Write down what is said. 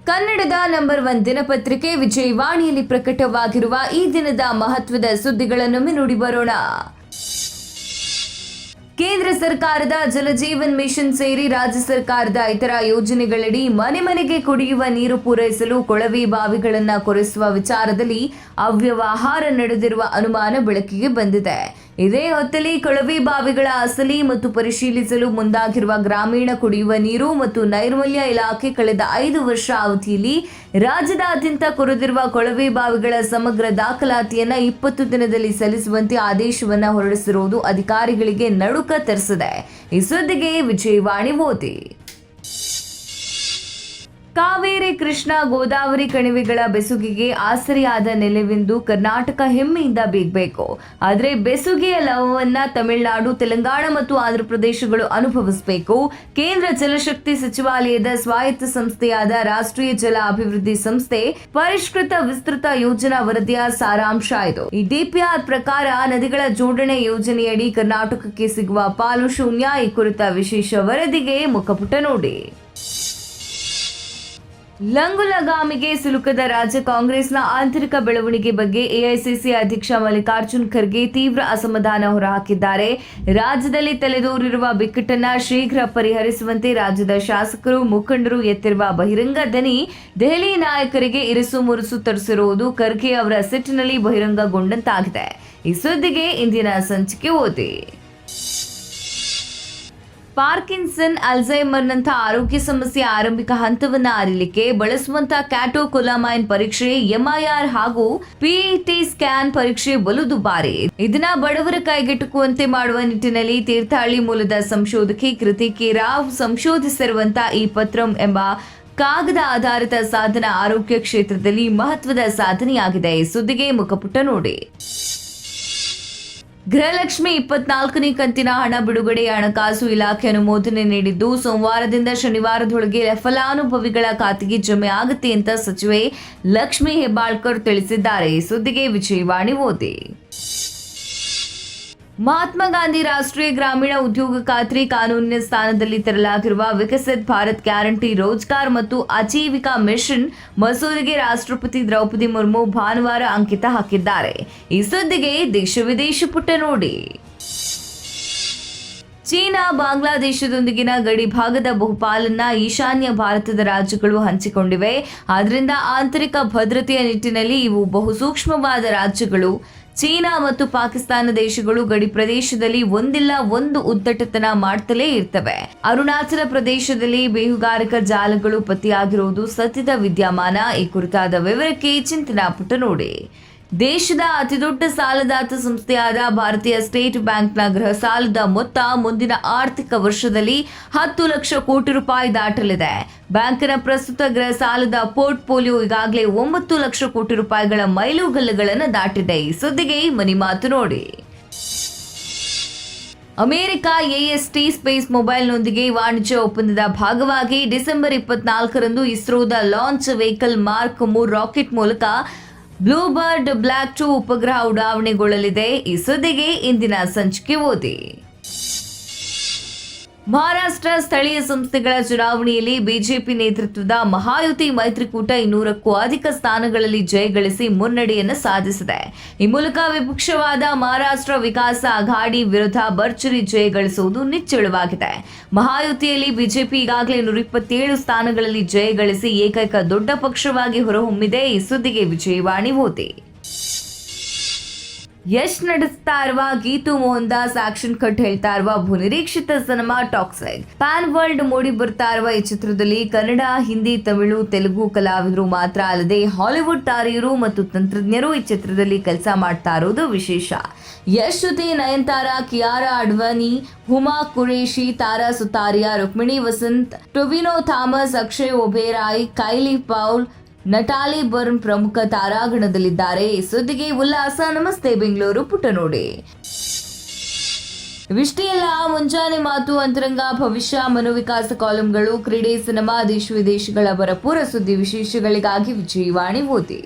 ಕನ್ನಡದ ನಂಬರ್ 1 ದಿನಪತ್ರಿಕೆ ವಿಜಯವಾಣಿಯಲ್ಲಿ ಪ್ರಕಟವಾಗಿರುವ ಈ ದಿನದ ಮಹತ್ವದ ಸುದ್ದಿಗಳನ್ನು ನೋಡಿ ಬರೋಣ. ಕೇಂದ್ರ ಸರ್ಕಾರದ ಜಲಜೀವನ್ ಮಿಷನ್ ಸೇರಿ ರಾಜ್ಯ ಸರ್ಕಾರದ ಇತರ ಯೋಜನೆಗಳಡಿ ಮನೆ ಮನೆಗೆ ಕುಡಿಯುವ ನೀರು ಪೂರೈಸಲು ಕೊಳವೆ ಬಾವಿಗಳನ್ನು ಕೊರೆಸುವ ವಿಚಾರದಲ್ಲಿ ಅವ್ಯವಹಾರ ನಡೆದಿರುವ ಅನುಮಾನ ಬೆಳಕಿಗೆ ಬಂದಿದೆ. ಇದೇ ಹೊತ್ತಲ್ಲಿ ಕೊಳವೆ ಬಾವಿಗಳ ಅಸಲಿ ಮತ್ತು ಪರಿಶೀಲಿಸಲು ಮುಂದಾಗಿರುವ ಗ್ರಾಮೀಣ ಕುಡಿಯುವ ನೀರು ಮತ್ತು ನೈರ್ಮಲ್ಯ ಇಲಾಖೆ ಕಳೆದ 5 ವರ್ಷ ಅವಧಿಯಲ್ಲಿ ರಾಜ್ಯದಾದ್ಯಂತ ಕೊರೆದಿರುವ ಕೊಳವೆ ಬಾವಿಗಳ ಸಮಗ್ರ ದಾಖಲಾತಿಯನ್ನು 20 ದಿನದಲ್ಲಿ ಸಲ್ಲಿಸುವಂತೆ ಆದೇಶವನ್ನು ಹೊರಡಿಸಿರುವುದು ಅಧಿಕಾರಿಗಳಿಗೆ ನಡುಕ ತರಿಸಿದೆ. ಈ ಸುದ್ದಿಗೆ ವಿಜಯವಾಣಿ ಓದಿ. ಕಾವೇರಿ, ಕೃಷ್ಣ, ಗೋದಾವರಿ ಕಣಿವೆಗಳ ಬೆಸುಗೆಗೆ ಆಸರೆಯಾದ ನೆಲೆವೆಂದು ಕರ್ನಾಟಕ ಹೆಮ್ಮೆಯಿಂದ ಬೀಗಬೇಕು. ಆದರೆ ಬೆಸುಗೆಯ ಲವವನ್ನ ತಮಿಳುನಾಡು, ತೆಲಂಗಾಣ ಮತ್ತು ಆಂಧ್ರಪ್ರದೇಶಗಳು ಅನುಭವಿಸಬೇಕು. ಕೇಂದ್ರ ಜಲಶಕ್ತಿ ಸಚಿವಾಲಯದ ಸ್ವಾಯತ್ತ ಸಂಸ್ಥೆಯಾದ ರಾಷ್ಟ್ರೀಯ ಜಲ ಅಭಿವೃದ್ಧಿ ಸಂಸ್ಥೆ ಪರಿಷ್ಕೃತ ವಿಸ್ತೃತ ಯೋಜನಾ ವರದಿಯ ಸಾರಾಂಶ ಇದು. ಈ ಡಿಪಿಆರ್ ಪ್ರಕಾರ ನದಿಗಳ ಜೋಡಣೆ ಯೋಜನೆಯಡಿ ಕರ್ನಾಟಕಕ್ಕೆ ಸಿಗುವ ಪಾಲು ಶೂನ್ಯ. ಈ ಕುರಿತ ವಿಶೇಷ ವರದಿಗೆ ಮುಖಪುಟ ನೋಡಿ. ಲಂಗುಲಗಾಮಿಗೆ ಸಿಲುಕದ ರಾಜ್ಯ ಕಾಂಗ್ರೆಸ್ನ ಆಂತರಿಕ ಬೆಳವಣಿಗೆ ಬಗ್ಗೆ ಎಐಸಿಸಿ ಅಧ್ಯಕ್ಷ ಮಲ್ಲಿಕಾರ್ಜುನ್ ಖರ್ಗೆ ತೀವ್ರ ಅಸಮಾಧಾನ ಹೊರಹಾಕಿದ್ದಾರೆ. ರಾಜ್ಯದಲ್ಲಿ ತಲೆದೋರಿರುವ ಬಿಕ್ಕಟ್ಟನ್ನು ಶೀಘ್ರ ಪರಿಹರಿಸುವಂತೆ ರಾಜ್ಯದ ಶಾಸಕರು, ಮುಖಂಡರು ಎತ್ತಿರುವ ಬಹಿರಂಗ ದನಿ ದೆಹಲಿ ನಾಯಕರಿಗೆ ಇರಿಸು ಮುರುಸು ತರಿಸಿರುವುದು ಖರ್ಗೆ ಅವರ ಸಿಟ್ಟಿನಲ್ಲಿ ಬಹಿರಂಗಗೊಂಡಂತಾಗಿದೆ. ಈ ಸುದ್ದಿಗೆ ಇಂದಿನ ಸಂಚಿಕೆ ಓದಿ. ಪಾರ್ಕಿನ್ಸನ್, ಅಲ್ಝೈಮರ್ನಂಥ ಆರೋಗ್ಯ ಸಮಸ್ಯೆ ಆರಂಭಿಕ ಹಂತವನ್ನು ಅರಿಯಲಿಕ್ಕೆ ಬಳಸುವಂತಹ ಕ್ಯಾಟೋಕೊಲಾಮೈನ್ ಪರೀಕ್ಷೆ, ಎಂಐಆರ್ ಹಾಗೂ ಪಿಇಟಿ ಸ್ಕ್ಯಾನ್ ಪರೀಕ್ಷೆ ಬಲು ದುಬಾರಿ. ಇದನ್ನ ಬಡವರ ಕೈಗೆಟುಕುವಂತೆ ಮಾಡುವ ನಿಟ್ಟಿನಲ್ಲಿ ತೀರ್ಥಹಳ್ಳಿ ಮೂಲದ ಸಂಶೋಧಕಿ ಕೃತಿ ಕೆ ರಾವ್ ಸಂಶೋಧಿಸಿರುವಂತಹ ಈ ಪತ್ರಂ ಎಂಬ ಕಾಗದ ಆಧಾರಿತ ಸಾಧನ ಆರೋಗ್ಯ ಕ್ಷೇತ್ರದಲ್ಲಿ ಮಹತ್ವದ ಸಾಧನೆಯಾಗಿದೆ. ಈ ಸುದ್ದಿಗೆ ಮುಖಪುಟ ನೋಡಿ. ಗೃಹಲಕ್ಷ್ಮಿ 24ನೇ ಕಂತಿನ ಹಣ ಬಿಡುಗಡೆಯ ಹಣಕಾಸು ಇಲಾಖೆ ಅನುಮೋದನೆ ನೀಡಿದ್ದು, ಸೋಮವಾರದಿಂದ ಶನಿವಾರದೊಳಗೆ ಫಲಾನುಭವಿಗಳ ಖಾತೆಗೆ ಜಮೆ ಆಗುತ್ತೆ ಅಂತ ಸಚಿವೆ ಲಕ್ಷ್ಮಿ ಹೆಬ್ಬಾಳ್ಕರ್ ತಿಳಿಸಿದ್ದಾರೆ. ಈ ಸುದ್ದಿಗೆ ವಿಜಯವಾಣಿ ಓದಿ. ಮಹಾತ್ಮ ಗಾಂಧಿ ರಾಷ್ಟ್ರೀಯ ಗ್ರಾಮೀಣ ಉದ್ಯೋಗ ಖಾತ್ರಿ ಕಾನೂನಿನ ಸ್ಥಾನದಲ್ಲಿ ತರಲಾಗಿರುವ ವಿಕಸಿತ್ ಭಾರತ್ ಗ್ಯಾರಂಟಿ ರೋಜ್ಗಾರ್ ಮತ್ತು ಆಜೀವಿಕಾ ಮಿಷನ್ ಮಸೂದೆಗೆ ರಾಷ್ಟ್ರಪತಿ ದ್ರೌಪದಿ ಮುರ್ಮು ಭಾನುವಾರ ಅಂಕಿತ ಹಾಕಿದ್ದಾರೆ. ಈ ಸುದ್ದಿಗೆ ದೇಶ ವಿದೇಶ ಪುಟ ನೋಡಿ. ಚೀನಾ, ಬಾಂಗ್ಲಾದೇಶದೊಂದಿಗಿನ ಗಡಿ ಭಾಗದ ಬಹುಪಾಲನ್ನ ಈಶಾನ್ಯ ಭಾರತದ ರಾಜ್ಯಗಳು ಹಂಚಿಕೊಂಡಿವೆ. ಆದ್ದರಿಂದ ಆಂತರಿಕ ಭದ್ರತೆಯ ನಿಟ್ಟಿನಲ್ಲಿ ಇವು ಬಹು ಸೂಕ್ಷ್ಮವಾದ ರಾಜ್ಯಗಳು. ಚೀನಾ ಮತ್ತು ಪಾಕಿಸ್ತಾನ ದೇಶಗಳು ಗಡಿ ಪ್ರದೇಶದಲ್ಲಿ ಒಂದಿಲ್ಲ ಒಂದು ಉದ್ದಟತನ ಮಾಡ್ತಲೇ ಇರ್ತವೆ. ಅರುಣಾಚಲ ಪ್ರದೇಶದಲ್ಲಿ ಬೇಹುಗಾರಿಕಾ ಜಾಲಗಳು ಪತ್ತೆಯಾಗಿರುವುದು ಸತ್ಯದ ವಿದ್ಯಮಾನ. ಈ ಕುರಿತಾದ ವಿವರಕ್ಕೆ ಚಿಂತನಾ ಪುಟ ನೋಡಿ. ದೇಶದ ಅತಿದೊಡ್ಡ ಸಾಲದಾತ ಸಂಸ್ಥೆಯಾದ ಭಾರತೀಯ ಸ್ಟೇಟ್ ಬ್ಯಾಂಕ್ನ ಗೃಹ ಸಾಲದ ಮೊತ್ತ ಮುಂದಿನ ಆರ್ಥಿಕ ವರ್ಷದಲ್ಲಿ 10 ಲಕ್ಷ ಕೋಟಿ ರೂಪಾಯಿ ದಾಟಲಿದೆ. ಬ್ಯಾಂಕಿನ ಪ್ರಸ್ತುತ ಗೃಹ ಸಾಲದ ಪೋರ್ಟ್ಫೋಲಿಯೋ ಈಗಾಗಲೇ 9 ಲಕ್ಷ ಕೋಟಿ ರೂಪಾಯಿಗಳ ಮೈಲುಗಲ್ಲುಗಳನ್ನು ದಾಟಿದೆ. ಈ ಸುದ್ದಿಗೆ ಮನಿ ಮಾತು ನೋಡಿ. ಅಮೆರಿಕ ಎಎಸ್ಟಿ ಸ್ಪೇಸ್ ಮೊಬೈಲ್ನೊಂದಿಗೆ ವಾಣಿಜ್ಯ ಒಪ್ಪಂದದ ಭಾಗವಾಗಿ ಡಿಸೆಂಬರ್ 24ರಂದು ಇಸ್ರೋದ ಲಾಂಚ್ ವೆಹಿಕಲ್ ಮಾರ್ಕ್ 3 ರಾಕೆಟ್ ಮೂಲಕ ಬ್ಲೂಬರ್ಡ್ ಬ್ಲಾಕ್ 2 ಉಪಗ್ರಹ ಉಡಾವಣೆಗೊಳ್ಳಲಿದೆ. ಈ ಸುದ್ದಿಗೆ ಇಂದಿನ ಸಂಚಿಕೆ ಓದಿ. ಮಹಾರಾಷ್ಟ್ರ ಸ್ಥಳೀಯ ಸಂಸ್ಥೆಗಳ ಚುನಾವಣೆಯಲ್ಲಿ ಬಿಜೆಪಿ ನೇತೃತ್ವದ ಮಹಾಯುತಿ ಮೈತ್ರಿಕೂಟ 200ಕ್ಕೂ ಅಧಿಕ ಸ್ಥಾನಗಳಲ್ಲಿ ಜಯಗಳಿಸಿ ಮುನ್ನಡೆಯನ್ನು ಸಾಧಿಸಿದೆ. ಈ ಮೂಲಕ ವಿಪಕ್ಷವಾದ ಮಹಾರಾಷ್ಟ್ರ ವಿಕಾಸ ಅಘಾಡಿ ವಿರುದ್ಧ ಭರ್ಜರಿ ಜಯ ಗಳಿಸುವುದು ನಿಚ್ಚಳವಾಗಿದೆ. ಮಹಾಯುತಿಯಲ್ಲಿ ಬಿಜೆಪಿ ಈಗಾಗಲೇ 127 ಸ್ಥಾನಗಳಲ್ಲಿ ಜಯಗಳಿಸಿ ಏಕೈಕ ದೊಡ್ಡ ಪಕ್ಷವಾಗಿ ಹೊರಹೊಮ್ಮಿದೆ. ಈ ಸುದ್ದಿಗೆ ವಿಜಯವಾಣಿ ಓದಿ. ಯಶ್ ನಡೆಸ್ತಾ ಇರುವ ಗೀತು ಮೋಹನ್ ದಾಸ್ ಆಕ್ಷನ್ ಕಟ್ ಹೇಳ್ತಾ ಇರುವ ಬಹುನಿರೀಕ್ಷಿತ ಸಿನಿಮಾ ಟಾಕ್ಸಿಕ್ ಪ್ಯಾನ್ ವರ್ಲ್ಡ್ ಮೂಡಿ ಬರ್ತಾ ಇರುವ ಈ ಚಿತ್ರದಲ್ಲಿ ಕನ್ನಡ, ಹಿಂದಿ, ತಮಿಳು, ತೆಲುಗು ಕಲಾವಿದರು ಮಾತ್ರ ಅಲ್ಲದೆ ಹಾಲಿವುಡ್ ತಾರೆಯರು ಮತ್ತು ತಂತ್ರಜ್ಞರು ಈ ಚಿತ್ರದಲ್ಲಿ ಕೆಲಸ ಮಾಡ್ತಾ ಇರೋದು ವಿಶೇಷ. ಯಶ್ ಜೊತೆ ನಯನತಾರಾ, ಕಿಯಾರಾ ಅಡ್ವಾನಿ, ಹುಮಾ ಕುರೇಶಿ, ತಾರಾ ಸುತಾರಿಯಾ, ರುಕ್ಮಿಣಿ ವಸಂತ್, ಟೊವಿನೋ ಥಾಮಸ್, ಅಕ್ಷಯ್ ಒಬೇರಾಯ್, ಕೈಲಿ ಪೌಲ್, ನಟಾಲಿ ಬರ್ನ್ ಪ್ರಮುಖ ತಾರಾಗಣದಲ್ಲಿದ್ದಾರೆ. ಈ ಸುದ್ದಿಗೆ ಉಲ್ಲಾಸ ನಮಸ್ತೆ ಬೆಂಗಳೂರು ಪುಟ ನೋಡಿ. ಇವಿಷ್ಟೇ ಅಲ್ಲ, ಮುಂಜಾನೆ ಮಾತು, ಅಂತರಂಗ, ಭವಿಷ್ಯ, ಮನೋವಿಕಾಸ ಕಾಲಂಗಳು, ಕ್ರೀಡೆ, ಸಿನಿಮಾ, ದೇಶ ವಿದೇಶಗಳ ಭರಪೂರ ಸುದ್ದಿ ವಿಶೇಷಗಳಿಗಾಗಿ ವಿಜಯವಾಣಿ ಓದಿ.